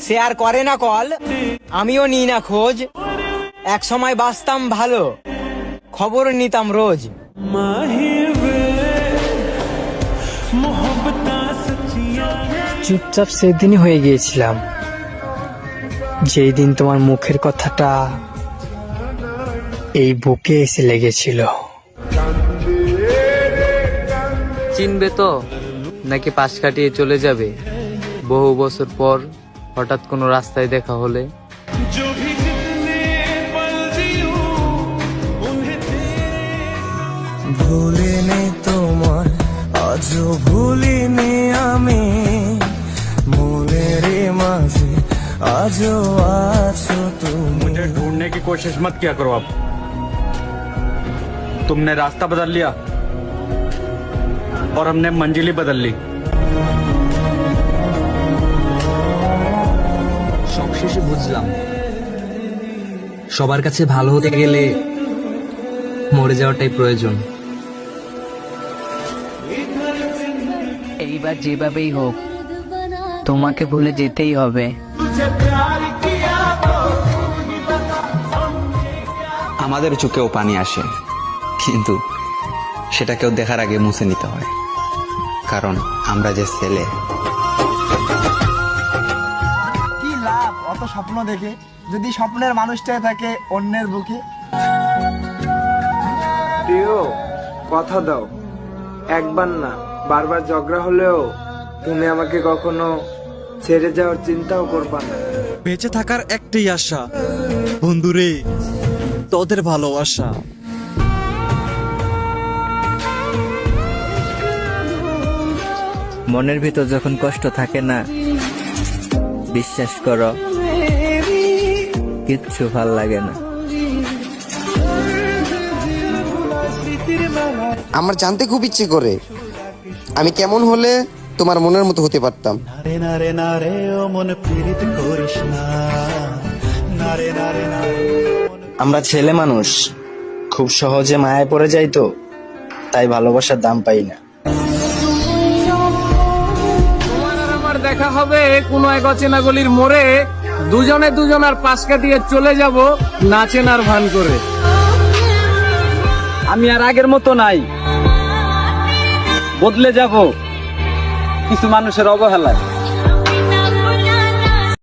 সে আর করে না কল, আমিও নিই না খোঁজ। এক সময় বাঁচতাম ভালো, খবর নিতাম রোজ। চুপচাপ সেদিনই হয়ে গিয়েছিলাম, যেই দিন তোমার মুখের কথাটা এই বুকে এসে লেগেছিল। চিনবে তো নাকি পাশ কাটিয়ে চলে যাবে বহু বছর পর হঠাৎ কোনো রাস্তায় দেখা হলে? ভুলিনি তোমার, আজও ভুলিনি আমি, মনের মাঝে আজও আছো তুমি। मुझे ढूंढने की कोशिश मत किया करो अब। तुमने रास्ता बदल लिया और हमने मंजिल ही बदल ली। সবশেষে বুঝলাম, সবার কাছে ভালো হতে গেলে মরে যাওয়াটাই প্রয়োজন। এইবার যেভাবেই হোক তোমাকে ভুলে যেতেই হবে। আমাদের চোখেও পানি আসে, কিন্তু সেটাকেও দেখার আগে মুছে নিতে হয়, কারণ আমরা যে ছেলে। কি লাভ অত স্বপ্ন দেখে, যদি স্বপ্নের মানুষটাই থাকে অন্যের বুকে। প্রিয়, কথা দাও, একবার না বারবার ঝগড়া হলেও তুমি আমাকে কখনো ছেড়ে যাওয়ার চিন্তাও করবা না। বেঁচে থাকার একটাই আশা বন্ধুরে, তোদের ভালোবাসা। মনের ভিতর যখন কষ্ট থাকে না, বিশ্বাস করো কিচ্ছু ভাল লাগে না। আমার জানতে খুব ইচ্ছে করে আমি কেমন হলে তোমার মনের মতো হতে পারতাম। আমরা ছেলে মানুষ, খুব সহজে মায়ায় পড়ে যাই, তো তাই ভালোবাসার দাম পাই না। তোমার আর আমার দেখা হবে কোনো এক অচেনা গলির মোড়ে, দুজনে দুজনার পাশ কাটিয়ে চলে যাব না চেনার ভান করে। আমি আর আগের মতো নাই, বদলে যাব কিছু মানুষের অবহেলায়।